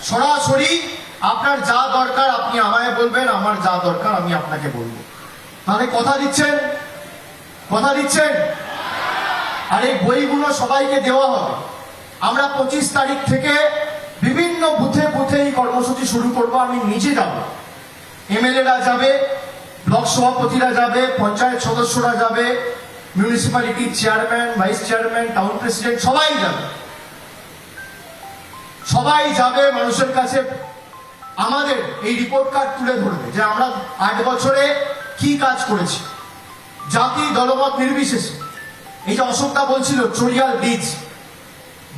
সরাসরি আপনার যা দরকার আপনি আমায় বলবেন, আমার যা দরকার আমি আপনাকে বলবো। তাহলে কথা দিচ্ছেন? কথা দিচ্ছেন? আর এই বইগুলো সবাইকে দেওয়া হবে। আমরা 25 তারিখ থেকে বিভিন্ন বুথে বুথে এই কর্মসূচি শুরু করব। আমি নিজে যাব, এমএলএরা যাবে, ব্লক সভাপতিরা যাবে, পঞ্চায়েত সদস্যরা যাবে, মিউনিসিপ্যালিটির chairman, vice chairman, town president সবাই যাবে। সবাই যাবে মানুষের কাছে আমাদের এই রিপোর্ট কার্ড তুলে ধরবে যে আমরা 8 বছরে কি কাজ করেছি, জাতি দলমত নির্বিশেষে। এই যে অশোকদা বলছিল চড়িয়াল ব্রিজ,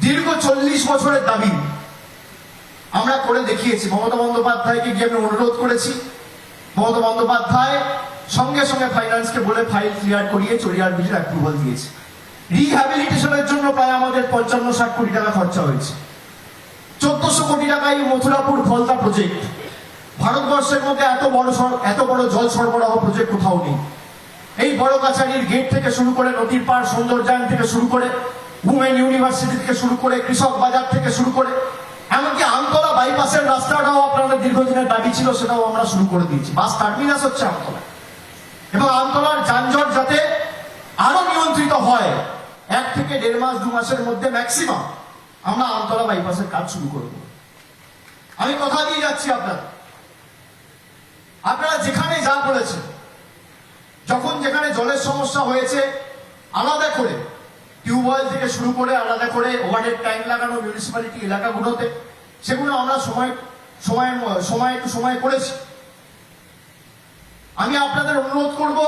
দীর্ঘ 40 বছরের দাবি আমরা করে দেখিয়েছি। মমতা বন্দ্যোপাধ্যায়কে গিয়ে আমি অনুরোধ করেছি, মমতা বন্দ্যোপাধ্যায় সঙ্গে সঙ্গে ফাইন্যান্সকে বলে ফাইল ক্লিয়ার করিয়ে চড়িয়াল ব্রিজের অ্যাপ্রুভাল দিয়েছে। রিহ্যাবিলিটেশনের জন্য প্রায় আমাদের 55-60 কোটি টাকা খরচা হয়েছে। 1400 কোটি টাকায় মথুরাপুর ফলতা প্রজেক্ট। ভারতবর্ষের মধ্যে এত বড় জল সরবরাহ প্রজেক্ট কোথাও নেই। এই বড় কাছারির গেট থেকে শুরু করে নদীর পাড় সৌন্দর্যায়ন থেকে শুরু করে উমেন ইউনিভার্সিটি থেকে শুরু করে কৃষক বাজার থেকে শুরু করে এমনকি আমতলা বাইপাসের রাস্তাটাও আপনাদের দীর্ঘদিনের দাবি ছিল, সেটাও আমরা শুরু করে দিয়েছি। বাস টার্মিনাস হচ্ছে আমতলা, এবং আমতলার যানজট যাতে আরো নিয়ন্ত্রিত হয় 1 থেকে 1.5 মাস 2 মাসের মধ্যে ম্যাক্সিমাম আমরা আমতলা বাইপাসের কাজ শুরু করব। আমি কথা দিয়ে যাচ্ছি আপনারা যেখানে যা বলেছেন, যখন যেখানে জলের সমস্যা হয়েছে আলাদা করে টিউবওয়েল থেকে শুরু করে আলাদা করে ওভারহেড ট্যাঙ্ক লাগানো মিউনিসিপ্যালিটি এলাকাগুলোতে, সেগুলো আমরা সময় করেছি। আমি আপনাদের অনুরোধ করব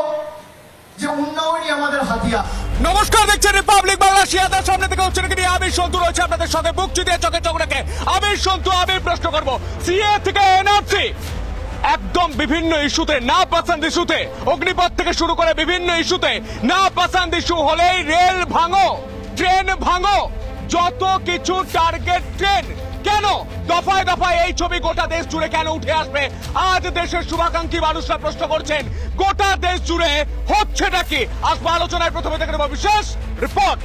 যে উন্নয়নই আমাদের হাতিয়ার। নমস্কার, দেখছেন রিপাবলিক বাংলা। শিয়াদের সামনে থেকে হচ্ছে নাকি আমির সন্তু রয়েছে আপনাদের সঙ্গে, বুক চুদিয়ে চোখে চোখ রেখে। আমির সন্তু, আমি প্রশ্ন করবো, সিএ থেকে এনআরসি একদম বিভিন্ন ইস্যুতে, না পছন্দ ইস্যুতে, অগ্নিপথ থেকে শুরু করে বিভিন্ন ইস্যুতে না পছন্দ ইস্যু হলেই রেল ভাঙো, ট্রেন ভাঙো, যত কিছু টার্গেট ট্রেন। কেন দফায় দফায় এই ছবি গোটা দেশ জুড়ে কেন উঠে আসবে? আজ দেশের শুভাকাঙ্ক্ষী মানুষরা প্রশ্ন করছেন গোটা দেশ জুড়ে হচ্ছেটা কি? আসবো আলোচনায়, প্রথমে দেখে নেব বিশেষ রিপোর্ট।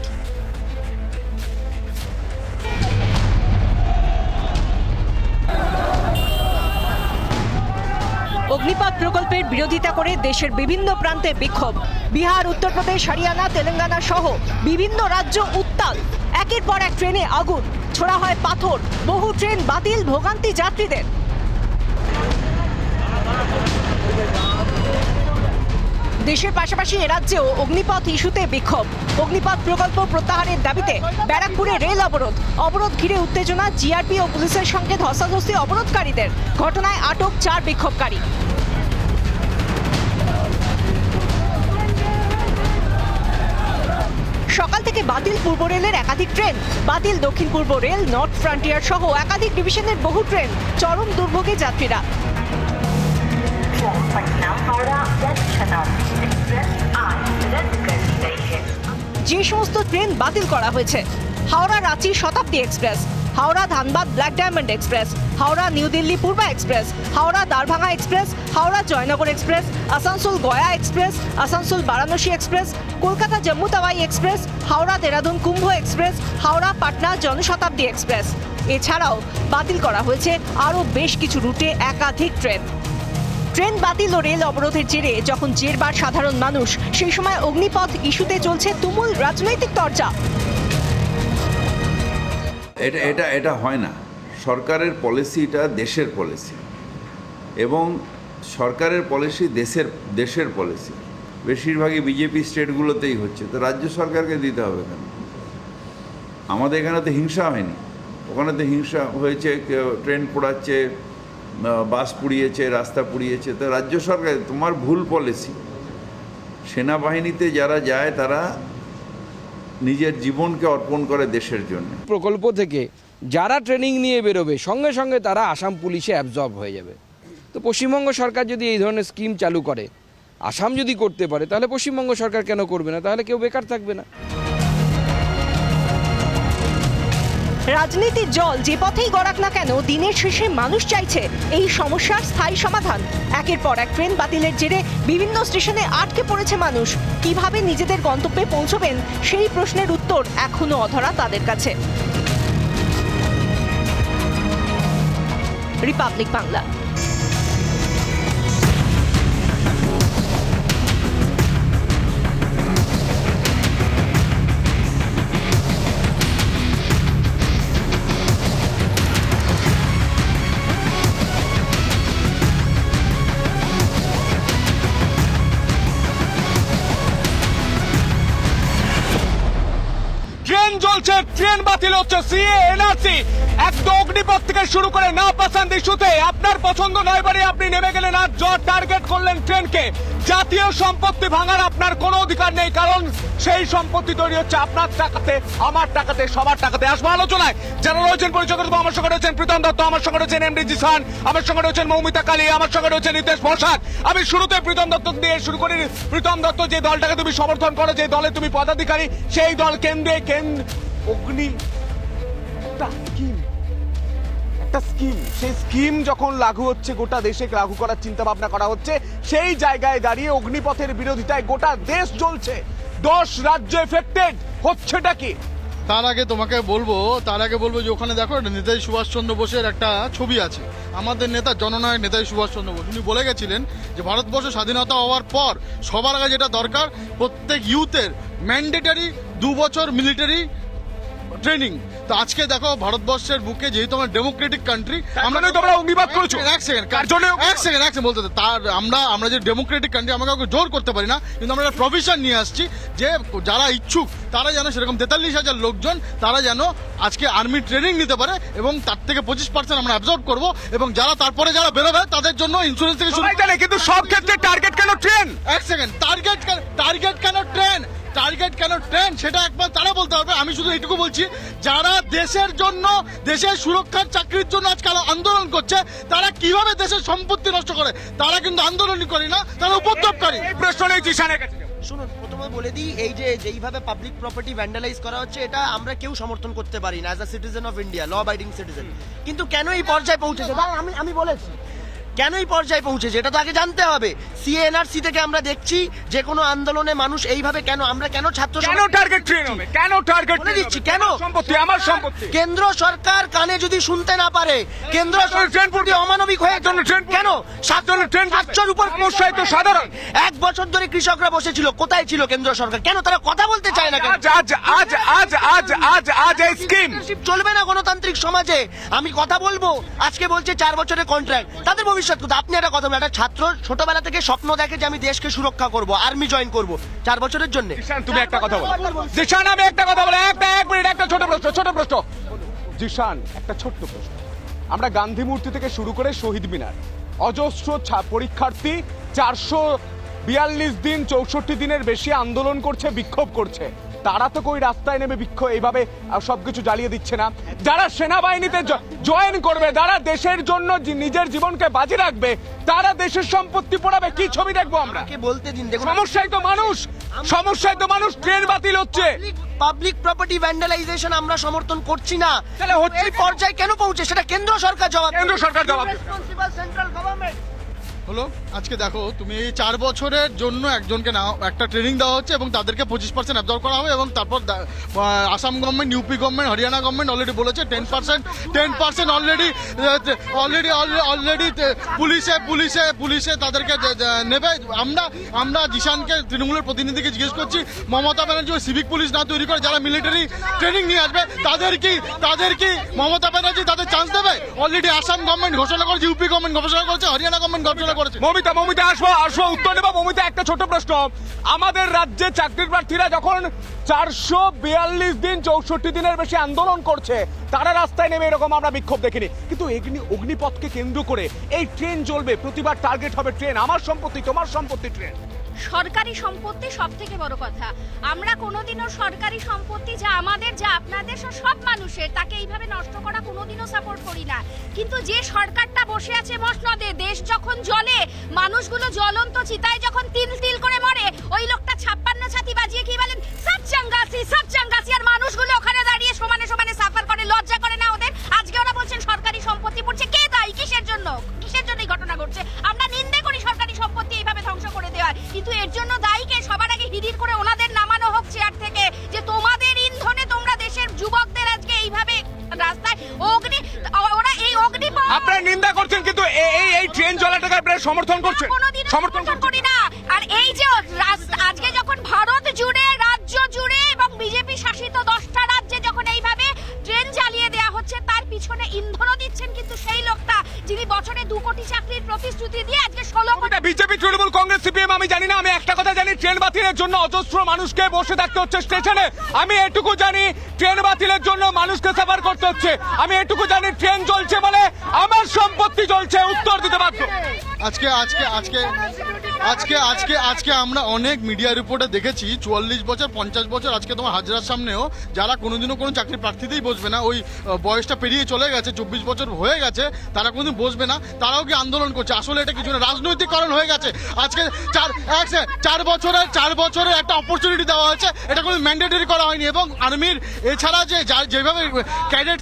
অগ্নিপথ প্রকল্পের বিরোধিতা করে দেশের বিভিন্ন প্রান্তে বিক্ষোভ। বিহার, উত্তরপ্রদেশ, হরিয়ানা, তেলেঙ্গানা সহ বিভিন্ন রাজ্য উত্তাল। একের পর এক ট্রেনে আগুন, ছোড়া হয় পাথর, বহু ট্রেন বাতিল, ভোগান্তি যাত্রীদের। দেশের পাশাপাশি এ রাজ্যেও অগ্নিপথ ইস্যুতে বিক্ষোভ। অগ্নিপথ প্রকল্প প্রত্যাহারের দাবিতে ব্যারাকপুরে রেল অবরোধ ঘিরে উত্তেজনা, জিআরপি ও পুলিশের সঙ্গে ধস্তাধস্তি অবরোধকারীদের। ঘটনায় আটক 4 বিক্ষোভকারী। সকাল থেকে বাতিল পূর্ব রেলের একাধিক ট্রেন, বাতিল দক্ষিণ পূর্ব রেল, নর্থ ফ্রন্টিয়ার সহ একাধিক ডিভিশনের বহু ট্রেন, চরম দুর্ভোগে যাত্রীরা। যে সমস্ত ট্রেন বাতিল করা হয়েছে: Howrah Ranchi Shatabdi express, Howrah Dhanbad black diamond express, Howrah New Delhi Purba express, Howrah Darbhanga express, Howrah Jaynagar express, Asansol Gaya express, Asansol Varanasi express, Kolkata Jammu Tawi express, Howrah Dehradun Kumbh express, Howrah Patna Jan Shatabdi express. এছাড়াও বাতিল করা হয়েছে আরও বেশ কিছু রুটে একাধিক ট্রেন। ট্রেন বাতিল ও রেল অবরোধের জেরে যখন জেরবার সাধারণ মানুষ, সেই সময় অগ্নিপথ ইস্যুতে চলছে তুমুল রাজনৈতিক চর্চা। এটা হয় না। সরকারের পলিসিটা দেশের পলিসি, এবং সরকারের পলিসি দেশের পলিসি। বেশিরভাগই বিজেপি স্টেটগুলোতেই হচ্ছে, তো রাজ্য সরকারকে দিতে হবে কেন? আমাদের এখানে তো হিংসা হয়নি, ওখানে তো হিংসা হয়েছে। ট্রেন পোড়াচ্ছে, বাস পুড়িয়েছে, রাস্তা পুড়িয়েছে। তো রাজ্য সরকার, তোমার ভুল পলিসি। সেনাবাহিনীতে যারা যায় তারা নিজের জীবনকে অর্পণ করে দেশের জন্য। প্রকল্প থেকে যারা ট্রেনিং নিয়ে বেরোবে সঙ্গে সঙ্গে তারা আসাম পুলিশে অ্যাবজর্ব হয়ে যাবে। তো পশ্চিমবঙ্গ সরকার যদি এই ধরনের স্কিম চালু করে, আসাম যদি করতে পারে, তাহলে পশ্চিমবঙ্গ সরকার কেন করবে না? তাহলে কেউ বেকার থাকবে না। রাজনীতির জল যে পথেই গড়াক না কেন, দিনের শেষে মানুষ চাইছে এই সমস্যার স্থায়ী সমাধান। একের পর এক ট্রেন বাতিলের জেরে বিভিন্ন স্টেশনে আটকে পড়েছে মানুষ। কিভাবে নিজেদের গন্তব্যে পৌঁছবেন, সেই প্রশ্নের উত্তর এখনো অধরা তাদের কাছে। রিপাবলিক বাংলা। ট্রেন চলছে, ট্রেন বাতিল হচ্ছে, সিএ এনআরসি একদম অগ্নিপথ থেকে শুরু করে না পাসান ইস্যুতে আপনার পছন্দ নয় বারে আপনি নেমে গেলেন আর টার্গেট করলেন ট্রেনকে। জাতীয় সম্পত্তি ভাঙার আপনার কোনো অধিকার নেই, কারণ সেই সম্পত্তি তৈরি হচ্ছে আপনার টাকাতে, আমার টাকাতে, সবার টাকাতে। আসবো আলোচনায় যারা রয়েছেন পরিচয় করে দেবো। আমার সঙ্গে রয়েছেন প্রীতম দত্ত, আমার সঙ্গে রয়েছেন এমডি জিসান, আমার সঙ্গে রয়েছেন মৌমিতা কালী, আমার সঙ্গে রয়েছেন নিতেশ বসাক। আমি শুরুতে প্রীতম দত্ত দিয়ে শুরু করি। প্রীতম দত্ত, যে দলটাকে তুমি সমর্থন করো, যে দলে তুমি পদাধিকারী, সেই দল কেন্দ্রে অগ্নি একটা স্কিম, সেই স্কিম যখন লাগু হচ্ছে, গোটা দেশে লাগু করার চিন্তা ভাবনা করা হচ্ছে, সেই জায়গায় দাঁড়িয়ে অগ্নিপথের বিরোধিতায় গোটা দেশ জ্বলছে, 10 রাজ্য এফেক্টেড, হচ্ছেটা কি? তার আগে বলবো যে ওখানে দেখো নেতাজি সুভাষচন্দ্র বোসের একটা ছবি আছে। আমাদের নেতা জননায়ক নেতাজি সুভাষচন্দ্র বোস উনি বলে গেছিলেন যে ভারতবর্ষ স্বাধীনতা হওয়ার পর সবার আগে যেটা দরকার, প্রত্যেক ইউথের ম্যান্ডেটারি 2 বছর মিলিটারি ট্রেনিং। তো আজকে দেখো ভারতবর্ষের বুকে যেহেতু আমরা ডেমোক্রেটিক কান্ট্রি, তোমরা অগ্নিবাদ করেছো। এক সেকেন্ড বলতে দে। তার আমরা যে ডেমোক্রেটিক কান্ট্রি, আমরা কাউকে জোর করতে পারি না, কিন্তু আমরা একটা প্রভিশন নিয়ে আসছি যে যারা ইচ্ছুক তারা যেন সেরকম 43,000 লোকজন তারা যেন আজকে আর্মি ট্রেনিং নিতে পারে, এবং তার থেকে 25% আমরা অ্যাবজর্ব করবো, এবং যারা তারপরে যারা বেরোবে তাদের জন্য ইন্স্যুরেন্স থেকে শুরু। কিন্তু সব ক্ষেত্রে টার্গেট কেন ট্রেন? এক সেকেন্ড, টার্গেট কেন ট্রেন সেটা একবার তারা বলতে হবে। আমি শুধু এইটুকু বলছি, যারা দেশের জন্য, দেশের সুরক্ষার চাকরির জন্য আজকাল আন্দোলন করছে, তারা কিভাবে দেশের সম্পত্তি নষ্ট করে, তারা কিন্তু আন্দোলনই করে না, তারা উপদ্রবকারী। এই প্রশ্ন নেই জিসানের কাছে। শুনুন, প্রথমে বলে দিই, এই যে যেইভাবে পাবলিক প্রপার্টি ভ্যান্ডালাইজ করা হচ্ছে, এটা আমরা কেউ সমর্থন করতে পারি না as a citizen of India, law abiding citizen. কিন্তু কেন এই পর্যায়ে পৌঁছেছে, আমি বলেছি কেন এই পর্যায়ে পৌঁছেছে, এটা তো আগে জানতে হবে। সিএনআরসি থেকে আমরা দেখছি যে কোনো আন্দোলনে মানুষ এইভাবে কেন, আমরা কেন ছাত্র কেন টার্গেট ট্রেন হবে, কেন টার্গেট বলে দিচ্ছি কেন। সম্পত্তি আমার সম্পত্তি। কেন্দ্র সরকার কানে যদি শুনতে না পারে, কেন্দ্র সরকার অমানবিক হয়ে কেন 700-র উপর সমস্যায় তো সাধারণ। 1 বছর ধরে কৃষকরা বসেছিল, কোথায় ছিল কেন্দ্র সরকার? কেন তারা কথা বলতে চায় না? আজ এই স্কিম চলবে না গণতান্ত্রিক সমাজে। আমি কথা বলবো, আজকে বলছে 4 বছরের কন্ট্রাক্ট, তাদের ভবিষ্যৎ কথা। আপনি একটা কথা বলেন, একটা ছাত্র ছোটবেলা থেকে স্বপ্ন দেখে যে আমি দেশকে সুরক্ষা করব, আর্মি জয়েন করব 4 বছরের জন্য। তুমি একটা কথা বলো জিসান, আমি একটা কথা বলো, এক মিনিট, একটা ছোট প্রশ্ন জিসান, একটা ছোট্ট প্রশ্ন। আমরা গান্ধী মূর্তি থেকে শুরু করে শহীদ মিনার, অজস্র পরীক্ষার্থী 442 দিন 64 দিনের বেশি আন্দোলন করছে, বিক্ষোভ করছে, তারা তো কই রাস্তায় নেমে বিক্ষোভ এইভাবে সবকিছু জ্বালিয়ে দিচ্ছে না। যারা সেনাবাহিনীতে জয়েন করবে, যারা দেশের জন্য নিজের জীবনকে বাজি রাখবে, তারা দেশের সম্পত্তি পোড়াবে, কি ছবি দেখবো আমরা? বলতে দিন, দেখুন সমস্যায় তো মানুষ, ট্রেন বাতিল হচ্ছে। পাবলিক প্রপার্টি ভ্যান্ডালাইজেশন আমরা সমর্থন করছি না। তাহলে এই পর্যায়ে কেন পৌঁছে সেটা কেন্দ্র সরকার জবাব দেবে। সেন্ট্রাল গভর্নমেন্ট হলো আজকে দেখো তুমি এই 4 বছরের জন্য একজনকে একটা ট্রেনিং দেওয়া হচ্ছে, এবং তাদেরকে 25% অ্যাবজর্ব করা হবে, এবং তারপর Assam government, UP government, Haryana government already বলেছে 10% অলরেডি পুলিশে তাদেরকে নেবে। আমরা জিসানকে, তৃণমূলের প্রতিনিধিকে জিজ্ঞেস করছি, মমতা ব্যানার্জি সিভিক পুলিশ না তৈরি করে যারা মিলিটারি ট্রেনিং নিয়ে আসবে, তাদের কি মমতা ব্যানার্জি তাদের চান্স দেবে? অলরেডি আসাম গভর্নমেন্ট ঘোষণা করেছে, ইউপি গভর্নমেন্ট ঘোষণা করেছে, হরিয়ানা গভর্নমেন্ট ঘোষণা করেছে। মমিতা আসবো উত্তর নেব। মমিতা, একটা ছোট প্রশ্ন। আমাদের রাজ্যে চাকরির প্রার্থীরা যখন 442 দিন 64 দিনের বেশি আন্দোলন করছে, তারা রাস্তায় নেমে এরকম আমরা বিক্ষোভ দেখিনি, কিন্তু অগ্নিপথকে কেন্দ্র করে এই ট্রেন চলবে, প্রতিবার টার্গেট হবে ট্রেন, আমার সম্পত্তি, তোমার সম্পত্তি, ট্রেন। সরকারি সম্পত্তি সব থেকে বড় কথা। আমরা কোনোদিনও সরকারি সম্পত্তি, যা আমাদের, যা আপনাদের, সব মানুষের, তাকে এইভাবে নষ্ট করা কোনোদিনও সাপোর্ট করি না। কিন্তু যে সরকারটা বসে আছে মসনদে, দেশ যখন জ্বলে, মানুষগুলো জ্বলন্ত চিতায় যখন তিল তিল করে মরে, ওই লোকটা 56 ছাতি বাজিয়ে কি বলেন, সব চাঙ্গাসি, আর মানুষগুলো ওখানে দাঁড়িয়ে সমানে সাফার করে, লজ্জা করে না ওদের? আজকে ওরা বলছেন সরকারি সম্পত্তি পড়ছে, কে দায়ী, কিসের জন্য এই ঘটনা ঘটছে? আমরা নিন্দে করি সরকারি সম্পত্তি এইভাবে ধ্বংস করে দেওয়ার, কিন্তু এর জন্য দায়ীকে সবার আগে হিড়ির করে ওনাদের নামানো হোক চেয়ার থেকে, যে তোমাদের ইন্ধনে তোমরা দেশের যুবকদের আজকে এইভাবে রাস্তায় ওরা এই অগ্নি আপনারা নিন্দা আপনারা সমর্থন করছেন? কোনোদিনও সমর্থন সমর্থন করি না। আর এই যে আজকে যখন ভারত জুড়ে, রাজ্য জুড়ে এবং বিজেপি শাসিত 10টা রাজ্যে যখন এইভাবে ট্রেন চালিয়ে দেওয়া হচ্ছে, তার পিছনে ইন্ধনও দিচ্ছেন কিন্তু সেই লোকটা যিনি বছরে 2 কোটি চাকরির প্রতিশ্রুতি দিয়ে আজকে 16 কোটি। বিজেপি, তৃণমূল কংগ্রেস, সিপিএম আমি জানি না, আমি একটা কথা জানি, ট্রেন বাতিলের জন্য অজস্র মানুষকে বসে থাকতে হচ্ছে স্টেশনে। আমি এটুকু জানি ট্রেন বাতিলের জন্য মানুষকে সাফার করতে হচ্ছে। আমি এটুকু জানি ট্রেন চলছে বলে আমার সম্পত্তি চলছে, উত্তর দিতে বাধ্য। আজকে আজকে আজকে আজকে আজকে আজকে আমরা অনেক মিডিয়া রিপোর্টে দেখেছি 44 বছর 50 বছর আজকে তোমার হাজরার সামনেও যারা কোনোদিনও কোনো চাকরি প্রার্থীতেই বসবে না, ওই বয়সটা পেরিয়ে চলে গেছে, 24 বছর হয়ে গেছে, তারা কোনোদিন বসবে না, তারাও কি আন্দোলন করছে। আসলে এটা কিছু না, রাজনৈতিকরণ হয়ে গেছে। আজকে 4 বছরে একটা অপরচুনিটি দেওয়া হয়েছে, এটা কোনো ম্যান্ডেটরি করা হয়নি। এবং আর্মির এছাড়া যেভাবে ক্যাডেট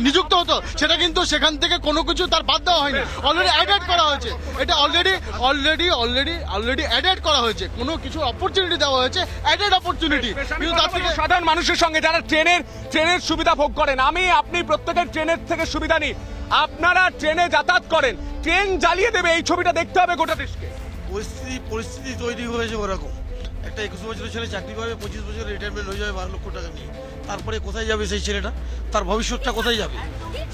নিযুক্ত হতো সেটা কিন্তু সেখান থেকে কোনো কিছু তার বাদ দেওয়া হয়নি, অলরেডি অ্যাডেড করা হয়েছে। এটা অলরেডি অ্যাডেড করা হয়েছে, কোনো কিছু অপরচুনিটি দেওয়া হয়েছে, অ্যাডেড অপরচুনিটি। কিন্তু তার থেকে সাধারণ মানুষের সঙ্গে যারা ট্রেনের সুবিধা ভোগ করেন, আপনি প্রত্যেকের ট্রেনের থেকে সুবিধা নিন, আপনারা ট্রেনে যাতায়াত করেন, ট্রেন জ্বালিয়ে দেবে এই ছবিটা দেখতে হবে গোটা দেশকে। পরিস্থিতি তৈরি হয়েছে ওরকম। একটা 21 বছরের ছেলে চাকরি পাবে, 25 বছর রিটায়ারমেন্ট হয়ে যাবে 12 লক্ষ টাকা নিয়ে, তারপরে কোথায় যাবে সেই ছেলেটা? তার ভবিষ্যৎটা কোথায় যাবে?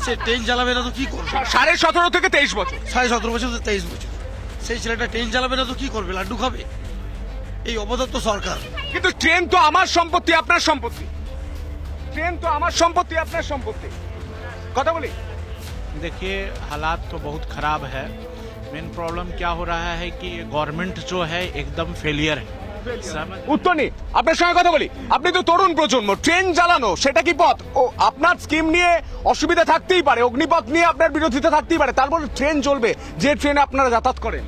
সে ট্রেন চালাবে না তো কি করবে? 17.5 থেকে 23 বছর, 17.5 বছর থেকে 23 বছর সেই ছেলেটা ট্রেন চালাবে না তো কি করবে? লাড্ডু খাবে? এই অবদত্ত সরকার। কিন্তু ট্রেন তো আমার সম্পত্তি, আপনার সম্পত্তি। ট্রেন তো আমার সম্পত্তি, আপনার সম্পত্তি। কথা বলি, देखिए हालात तो बहुत ख़राब है। मेन प्रॉब्लम क्या हो रहा है कि गवर्नमेंट जो है एकदम फेलियर है। উত্তর নেই। আপনার সঙ্গে কথা বলি, আপনি তো তরুণ প্রজন্ম, ট্রেন জ্বালানো সেটা কি পথ? ও আপনার স্কিম নিয়ে অসুবিধা থাকতেই পারে, অগ্নিপথ নিয়ে আপনার বিরোধিতা থাকতেই পারে, তারপর ট্রেন চলবে যে ট্রেনে আপনারা যাতায়াত করেন।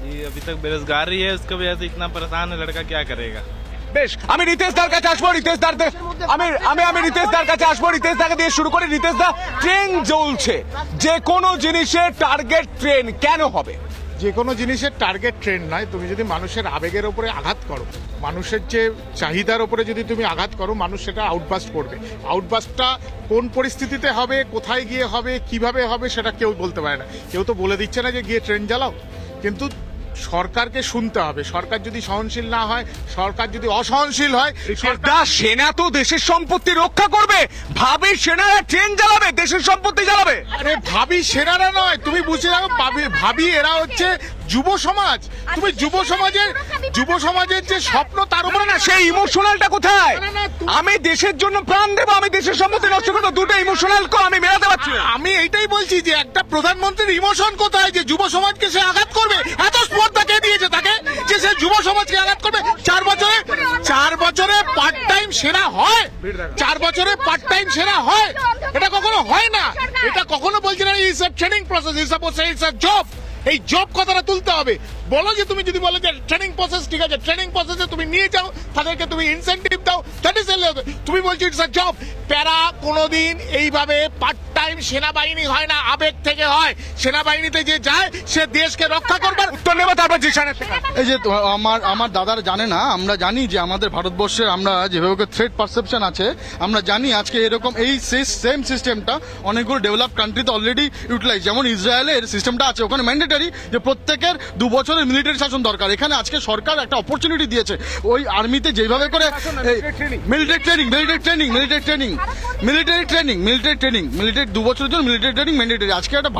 जी अभी तक बेरोजगारी है, उसकी वजह से इतना परेशान है, लड़का क्या करेगा। বেশ, আমি রিতেশ দার কাছে আসবো। রিতেশ দার আমি রিতেশ দার কাছে আসবো। রিতেশ দাকে দিয়ে শুরু করি। রিতেশ দা, ট্রেন জ্বলছে, যে কোনো জিনিসের টার্গেট ট্রেন কেন হবে? যে কোনো জিনিসের টার্গেট ট্রেন্ড নয়, তুমি যদি মানুষের আবেগের ওপরে আঘাত করো, মানুষের যে চাহিদার ওপরে যদি তুমি আঘাত করো, মানুষ সেটা আউটবাস্ট করবে। আউটবাস্টটা কোন পরিস্থিতিতে হবে, কোথায় গিয়ে হবে, কিভাবে হবে, সেটা কেউ বলতে পারে না। কেউ তো বলে দিচ্ছে না যে গিয়ে ট্রেন জ্বালাও, কিন্তু সরকারকে শুনতে হবে। সরকার যদি সহনশীল না হয়, সরকার যদি অসহনশীল হয়, সেনা তো দেশের সম্পত্তি রক্ষা করবে, ভাবি সেনারা ট্রেন জ্বালাবে, দেশের সম্পত্তি জ্বালাবে? আরে ভাবি সেনারা নয়, তুমি বুঝে যাও, ভাবি এরা হচ্ছে যুব সমাজ। তুমি যুব সমাজের যে স্বপ্ন, তার উপরে না, সেই ইমোশনালটা কোথায়? আমি দেশের জন্য প্রাণ দেবো, আমি দেশের সম্পত্তি নষ্ট করবো, দুটো ইমোশনাল আমি মেলাতে পারছি না। আমি এইটাই বলছি যে একটা প্রধানমন্ত্রীর ইমোশন কোথায় যে যুব সমাজকে সে আঘাত করবে? এত স্পর্ধা কে দিয়েছে তাকে যে সে যুব সমাজকে আঘাত করবে? 4 বছরে পার্ট টাইম সেনা হয়? 4 বছরে পার্ট টাইম সেনা হয়? এটা কখনো হয় না। এটা কখনো বলছি না it's a training process, it's a job. এই জব কথাটা তুলতে হবে। বলো যে তুমি যদি বলো যে ট্রেনিং প্রসেস, ঠিক আছে, ট্রেনিং প্রসেসে তুমি নিয়ে যাও, তাদেরকে তুমি ইনসেন্টিভ দাও, দ্যাট ইজ তুমি বলছো ইটস আ জব। প্যারা কোনোদিন এইভাবে পার্ট টাইম সেনাবাহিনী হয় না, আবেগ থেকে হয়। সেনাবাহিনীতে যে যায় সে দেশকে রক্ষা করবার। উত্তর নেব, তারপর জিশানের। এই যে আমার দাদারা জানে না, আমরা জানি যে আমাদের ভারতবর্ষে আমরা যেভাবে থ্রেট পারসেপশন আছে, আমরা জানি আজকে এরকম এই সেম সিস্টেমটা অনেকগুলো ডেভেলপ কান্ট্রিতে অলরেডি ইউটিলাইজ। যেমন ইসরায়েলের সিস্টেমটা আছে, ওখানে ম্যান্ডেটারি যে প্রত্যেকের 2 বছরের মিলিটারি শাসন দরকার। এখানে আজকে সরকার একটা অপরচুনিটি দিয়েছে, ওই আর্মিতে যেভাবে করে মিলিটারি ট্রেনিং 2 বছরের জন্য মিলিটারি ট্রেনিং ম্যান্ডেটারি। আজকে একটা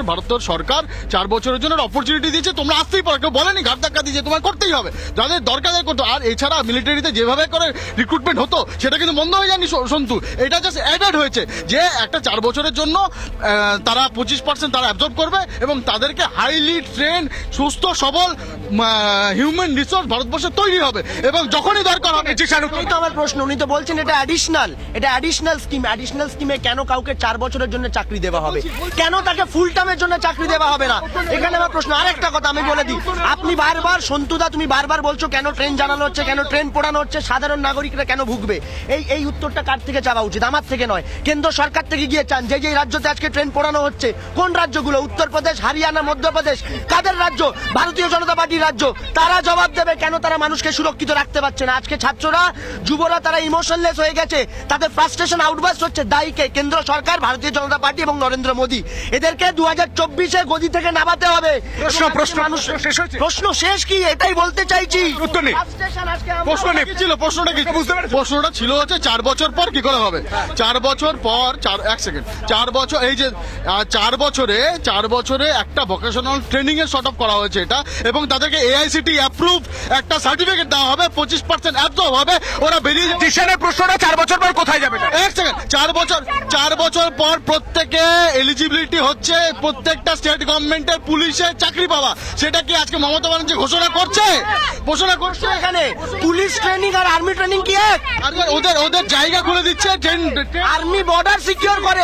ভারতের সরকার 4 বছরের জন্য অপরচুনিটি দিয়েছে, তোমরা আসতেই পারো, কেউ বলেনি ঘাট ধাক্কা দিয়েছে, তোমার করতেই হবে, যাদের দরকার করতো। আর এছাড়া মিলিটারিতে যেভাবে করে রিক্রুটমেন্ট হতো সেটা কিন্তু বন্ধ হয়ে যায়নি সন্তু, এটা জাস্ট অ্যাডেড হয়েছে যে একটা 4 বছরের জন্য তারা 25% তারা অ্যাবজর্ব করবে এবং তাদেরকে হাইলি ট্রেন, সুস্থ সবল হিউম্যান রিসোর্স ভারতবর্ষে তৈরি হবে এবং যখনই দরকার হবে। এই তো আমার প্রশ্ন, উনি তো বলছেন এটা অ্যাডিশনাল স্কিমে কেন কাউকে 4 বছরের জন্য চাকরি দেওয়া হবে? কেন তাকে ফুল টাইমের জন্য চাকরি দেওয়া হবে না? এখানে আমার প্রশ্ন। আরেকটা কথা আমি বলে দিই, আপনি বারবার, সন্তুদা তুমি বারবার বলছো কেন ট্রেন জানানো হচ্ছে, কেন ট্রেন পোড়ানো হচ্ছে, সাধারণ নাগরিকরা কেন ভুগবে? এই উত্তরটা কার থেকে চাওয়া উচিত? আমার থেকে নয়, কেন্দ্র সরকার থেকে গিয়ে চান যে রাজ্যতে আজকে ট্রেন পোড়ানো হচ্ছে, কোন রাজ্যগুলো? উত্তরপ্রদেশ, হারিয়ানা, মধ্যপ্রদেশ, কাদের রাজ্য? ভারতীয় জনতা পার্টির রাজ্য, তারা জবাব দেবে কেন তারা মানুষকে সুরক্ষিত রাখতে পারছে না। আজকে ছাত্ররা, যুবরা তারা ইমোশনলেস হয়ে গেছে, তাদের ফ্রাস্ট্রেশন আউটবার্স্ট হচ্ছে। দায়ীকে কেন্দ্র সরকার, ভারতীয় জনতা পার্টি এবং নরেন্দ্র মোদী। এদেরকে 2024-এ গদি থেকে নামাতে হবে। প্রশ্ন শেষ কি এটাই বলতে চাইছি। উত্তর নেই। Frustration আজকে আমরা- প্রশ্ন নেই। প্রশ্নটা কি প্রশ্নটা ছিল হচ্ছে 4 বছর পর কি করে হবে? 4 বছর পর 4 বছর, এই যে 4 বছরে একটা ভোকেশনাল ট্রেনিং এর শর্ট অফ করা হয়েছে এটা, এবং তাদেরকে AICTE অ্যাপ্রুভ একটা সার্টিফিকেট দেওয়া হবে, 25% অ্যাবজর্ব হবে, ওরা বেরিয়ে যাবে। টিশনের প্রশ্নটা 4 বছর পর কোথায় যাবে? এক সেকেন্ড, 4 বছর পর প্রত্যেকে এলিজিবিলিটি হচ্ছে প্রত্যেকটা স্টেট গভর্নমেন্টের পুলিশের চাকরি পাওয়া। সেটা কি আজকে মমতা ব্যানার্জি ঘোষণা করছে? এখানে পুলিশ ট্রেনিং আর আর্মি ট্রেনিং কি এক? আর ওদের জায়গা খুলে দিচ্ছে। আর্মি বর্ডার সিকিউর করে,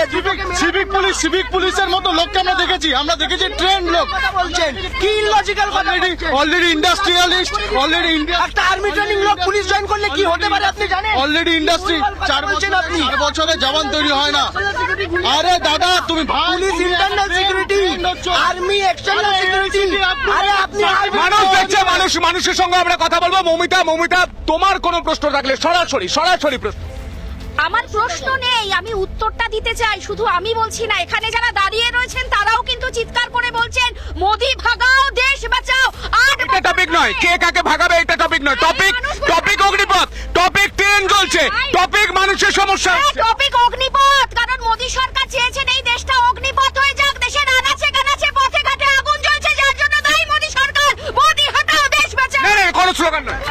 সিভিক পুলিশের মতো লোককে আমরা দেখেছি ট্রেন লোক। কথা বলছেন কি ইলজিক্যাল কথা বলছেন? অলরেডি ইন্ডাস্ট্রিয়ালিস্ট, অলরেডি একটা আর্মি ট্রেনিং লোক পুলিশ জয়েন করলে কি হতে পারে আপনি জানেন? Already industry. 4 বছরে জওয়ান তৈরি হয় না। আরে দাদা তুমি police internal security, army external security. আরে আপনি মানুষ দেখছে, মানুষের সঙ্গে আমরা কথা বলবো। মৌমিতা, তোমার কোনো প্রশ্ন থাকলে সরাসরি প্রশ্ন। আমার প্রশ্ন নেই, আমি উত্তরটা দিতে চাই। শুধু আমি বলছি না, এখানে যারা দাঁড়িয়ে রয়েছেন তারাও কিন্তু চিৎকার করে বলছেন মোদি ভাগাও দেশ বাঁচাও। এটা টপিক নয়, কে কাকে ভাগাবে এটা টপিক নয়। টপিক অগ্নিপথ, টপিক ট্রেন চলছে, টপিক মানুষের সমস্যা। টপিক অগ্নিপথ, কারণ মোদি সরকার চেয়েছেন এই দেশটা অগ্নিপথ হয়ে যাক, দেশের আনাচে কানাচে পথে ঘাটে আগুন জ্বলছে, যার জন্য দায়ী মোদি সরকার। মোদি হটাও দেশ বাঁচাও। না, কোনো স্লোগান নয়।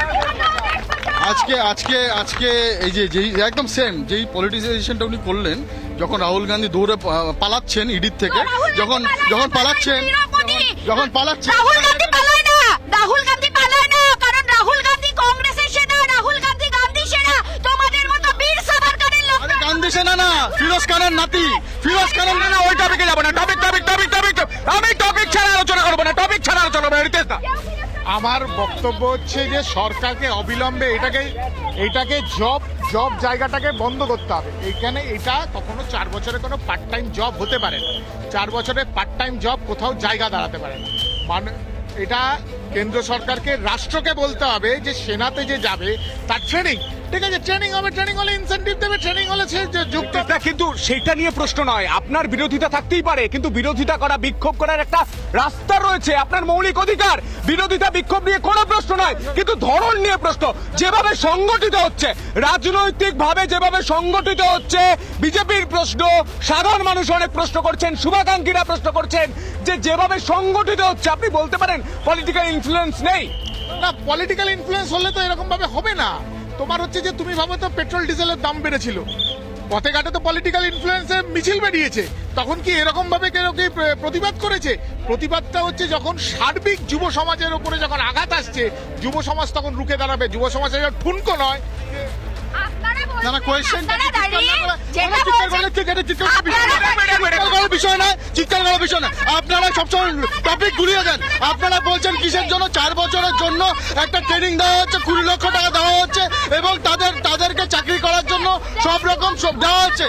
আজকে এই যে যেই একদম সেম যেই পলিটিসাইজেশনটা উনি করলেন, যখন রাহুল গান্ধী দৌড়ে পালাচ্ছেন ইডির থেকে, যখন পালাচ্ছেন রাহুল গান্ধী পালায় না, কারণ রাহুল গান্ধী কংগ্রেসের সেনা, রাহুল গান্ধী গান্ধী সেনা, তোমাদের মতো বীর সাভারকারের লোক। গান্ধী সেনা না, ফিরোজ খানের নাতি, ফিরোজ খানের না, ওই টপিকে যাবো না। টপিক আমি টপিক ছাড়া আলোচনা করবো না। রিতেশ দা, আমার বক্তব্য হচ্ছে যে সরকারকে অবিলম্বে এটাকে জব জায়গাটাকে বন্ধ করতে হবে। এইখানে এটা কখনো 4 বছরে কোনো পার্ট টাইম জব হতে পারে না। 4 বছরে পার্ট টাইম জব কোথাও জায়গা দাঁড়াতে পারে না। মানে এটা কেন্দ্র সরকারকে, রাষ্ট্রকে বলতে হবে যে সেনাতে যে যাবে তার ট্রেনিং, ঠিক আছে, ট্রেনিং হবে, ট্রেনিং হলে ইনসেনটিভ দেবে, ট্রেনিং হলে সে যুক্ত। কিন্তু সেটা নিয়ে প্রশ্ন নয়। আপনার বিরোধিতা থাকতেই পারে, কিন্তু বিরোধিতা করা, বিক্ষোভ করার একটা রাস্তা রয়েছে, আপনার মৌলিক অধিকার। বিরোধিতা বিক্ষোভ নিয়ে কোনো প্রশ্ন নয়, কিন্তু ধরন নিয়ে প্রশ্ন। যেভাবে সংগঠিত হচ্ছে, রাজনৈতিক ভাবে যেভাবে সংগঠিত হচ্ছে, বিজেপির প্রশ্ন, সাধারণ মানুষ অনেক প্রশ্ন করছেন, শুভাকাঙ্ক্ষীরা প্রশ্ন করছেন যে যেভাবে সংগঠিত হচ্ছে, আপনি বলতে পারেন পলিটিক্যাল ইনফ্লুয়েন্স নেই। না, পলিটিক্যাল ইনফ্লুয়েন্স হলে তো এরকম ভাবে হবে না। তোমার হচ্ছে যে তুমি ভাবো তো পেট্রোল ডিজেলের দাম বেড়েছিল, পথে ঘাটে তো পলিটিক্যাল ইনফ্লুয়েন্সে মিছিল বেরিয়েছে, তখন কি এরকম ভাবে কেউ কি প্রতিবাদ করেছে? প্রতিবাদটা হচ্ছে যখন সার্বিক যুব সমাজের উপরে যখন আঘাত আসছে, যুব সমাজ তখন রুখে দাঁড়াবে। যুব সমাজের ঠুনকো নয়। না না, কোয়েশ্চেনটা চিৎকার করার বিষয় না। আপনারা সবসময় টপিক ঘুরিয়ে দেন। আপনারা বলছেন কিসের জন্য 4 বছরের জন্য একটা ট্রেনিং দেওয়া হচ্ছে, 20 লক্ষ টাকা দেওয়া হচ্ছে, এবং তাদেরকে চাকরি করার জন্য সব রকম দেওয়া হচ্ছে।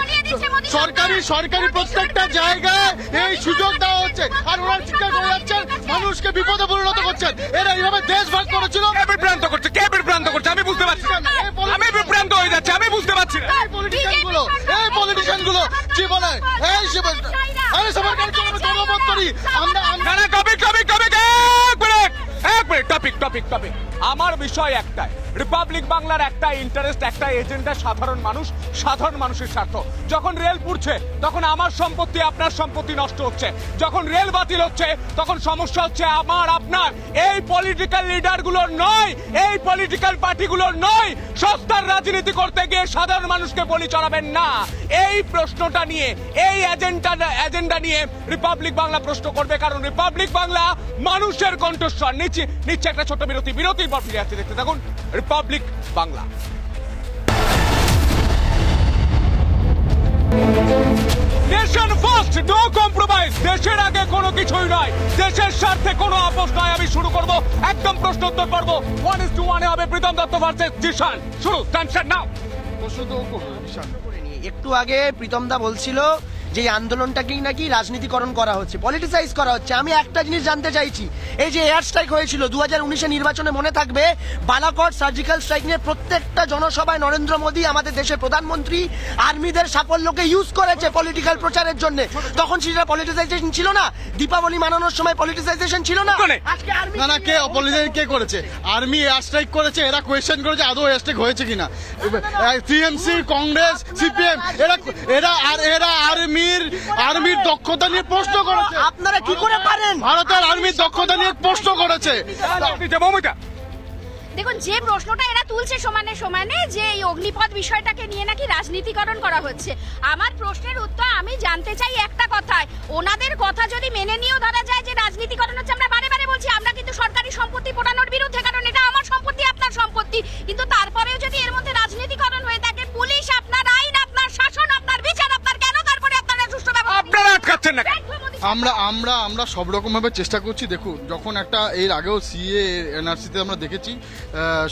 সরকারি প্রত্যেকটা জায়গায় এই সুযোগ দেওয়া হচ্ছে, আর ওরা চিৎকার করে যাচ্ছেন, মানুষকে বিপদে পরিণত করছেন। এরা এইভাবে দেশ ভাগ করেছিল। কে বিভ্রান্ত করছে আমি বুঝতে পারছি না। আমি বিভ্রান্ত হয়ে যাচ্ছি, আমি বুঝতে পারছি না। এই পলিটিশিয়ানগুলো জীবনে আরে সরকারকে আমরা ধন্যবাদ করি। টপিক আমার বিষয় একটাই, রিপাবলিক বাংলার একটা ইন্টারেস্ট, একটা এজেন্ডা, সাধারণ মানুষের স্বার্থ। যখন রেল পুড়ছে তখন আমার সম্পত্তি, আপনার সম্পত্তি নষ্ট হচ্ছে। যখন রেল বাতিল হচ্ছে তখন সমস্যা হচ্ছে আমার, আপনার। এই পলিটিক্যাল লিডারগুলোর নয়, এই পলিটিক্যাল পার্টিগুলোর নয়। সস্তার রাজনীতি করতে গিয়ে সাধারণ মানুষকে বলি চড়াবেন না। এই প্রশ্নটা নিয়ে, এই এজেন্ডা নিয়ে রিপাবলিক বাংলা প্রশ্ন করবে, কারণ রিপাবলিক বাংলা মানুষের কণ্ঠস্বর। নিচ্ছে একটা ছোট বিরতির পর ফিরে আসছে, দেখতে থাকুন Republic Bangla. Nation first, no compromise. দেশের আগে কোনো কিছুই নয়, দেশের স্বার্থে কোনো আপোষ নয়। আমি শুরু করব একদম প্রশ্নোত্তর পর্ব। 1:1 হবে প্রীতম দত্ত ভার্সেস জিশান। শুরু, টেনশন নাও। একটু আগে প্রীতম দা বলছিল যে এই আন্দোলনটাকেই নাকি রাজনীতিকরণ করা হচ্ছে, পলিটিসাইজ করা হচ্ছে। আমি একটা জিনিস জানতে চাইছি, এই যে এয়ার স্ট্রাইক হয়েছিল 2019 নির্বাচনে, মনে থাকবে বালাকোট সার্জিক্যাল স্ট্রাইক নিয়ে প্রত্যেকটা জনসভায় নরেন্দ্র মোদী আমাদের দেশের প্রধানমন্ত্রী আর্মিদের সাফল্যকে ইউজ করেছে পলিটিক্যাল প্রচারের জন্য। তখন সেটা পলিটিসাইজেশন ছিল না? দীপাবলি মানানোর সময় পলিটিসাইজেশন ছিল না? আজকে আর্মি না না, কে অপোজিশন কে করেছে? আর্মি এয়ার স্ট্রাইক করেছে, এরা কোয়েশ্চেন করেছে আদৌ এয়ার স্ট্রাইক হয়েছে কিনা। টিএমসি, কংগ্রেস, সিপিএম এরা আর্মির দক্ষতা নিয়ে প্রশ্ন করেছে। আপনারা কি করে পারেন? ভারতের আর্মির দক্ষতা নিয়ে প্রশ্ন করেছে। দেখুন, যে প্রশ্নটা এরা তুলছে সমানে সমানে যে এই অগ্নিপথ বিষয়টাকে নিয়ে নাকি রাজনীতিকরণ করা হচ্ছে, আমার প্রশ্নের উত্তর আমি জানতে চাই একটা কথায়, ওনাদের কথা যদি মেনে নিয়েও ধরা যায় যে রাজনীতিকরণ হচ্ছে, আমরা বারে বারে বলছি আমরা কিন্তু সরকারি সম্পত্তি পোড়ানোর বিরুদ্ধে, কারণ এটা আমার সম্পত্তি, আপনার সম্পত্তি, কিন্তু তারপরেও যদি এর মধ্যে রাজনীতিকরণ হয়ে থাকে, পুলিশ আপনার, আইন আপনার, শাসন আপনার, বিচার আপনার, কেন তারপরে আপনারা সুষ্ঠু ব্যবস্থা আপনারা আটকাচ্ছেন না? আমরা সব রকম ভাবে চেষ্টা করছি। দেখুন, যখন একটা এর আগেও সিএ এনআরসিতে আমরা দেখেছি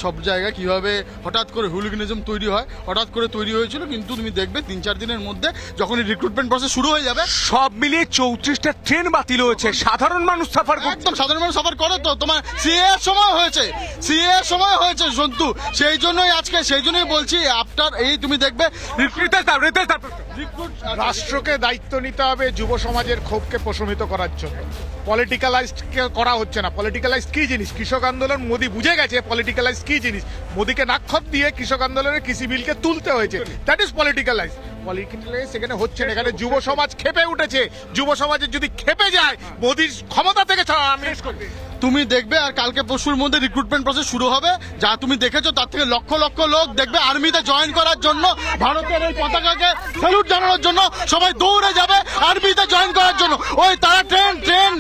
সব জায়গায় কিভাবে হঠাৎ করে হুলিগানিজম তৈরি হয়, হঠাৎ করে তৈরি হয়েছিল, কিন্তু তুমি দেখবে 3-4 দিনের মধ্যে যখন এই রিক্রুটমেন্ট প্রসেস শুরু হয়ে যাবে, সব মিলিয়ে 34টা ট্রেন বাতিল হয়েছে, সাধারণ মানুষ সাফার করছে। একদম সাধারণ মানুষ সাফার করে। তো তোমার সিএ এর সময় হয়েছে সন্তু, সেই জন্যই বলছি আফটার এই তুমি দেখবে রাষ্ট্রকে দায়িত্ব নিতে হবে যুব সমাজের ক্ষোভকে প্রশমিত করার জন্য। পলিটিক্যালাইজড করা হচ্ছে না। পলিটিক্যালাইজড কি জিনিস? কৃষক আন্দোলন মোদি বুঝে গেছে পলিটিক্যালাইজড কি জিনিস। মোদিকে নাক্ষত দিয়ে কৃষক আন্দোলনের কৃষি বিলকে তুলতে হয়েছে, দ্যাট ইজ পলিটিক্যালাইজ। পলিটিক্যালাইজ এখানে হচ্ছে না, এখানে যুব সমাজ ক্ষেপে উঠেছে। যুব সমাজের যদি ক্ষেপে যায় মোদির ক্ষমতা থেকে তুমি দেখবে আর কালকে পরশুর মধ্যে রিক্রুটমেন্ট প্রসেস শুরু হবে, যা তুমি দেখেছো তার থেকে লক্ষ লক্ষ লোক দেখবে আর্মিতে জয়েন করার জন্য, ভারতের এই পতাকাকে স্যালুট জানানোর জন্য সবাই দৌড়ে যাবে আর্মিতে জয়েন করার জন্য। ওই তারা ট্রেন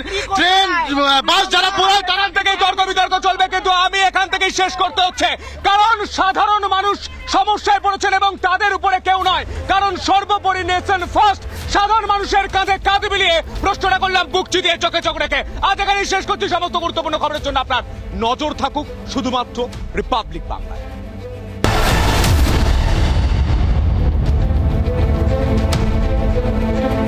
বাস যারা পোড়ায় তারা থেকে তর্ক বিতর্ক চলবে, কিন্তু আমি এখান থেকেই শেষ করতে হচ্ছে, কারণ সাধারণ মানুষ সমস্যায় পড়েছেন এবং তাদের উপরে কেউ নয়, কারণ সর্বোপরি নেশন ফার্স্ট, সাধারণ মানুষের কাঁধে কাঁধ মিলিয়ে প্রশ্নটা করলাম বুক চিতিয়ে চোখে চোখ রেখে। আজ এখানেই শেষ করছি। সমস্ত গুরুত্বপূর্ণ খবরের জন্য আপনার নজর থাকুক শুধুমাত্র রিপাবলিক বাংলায়।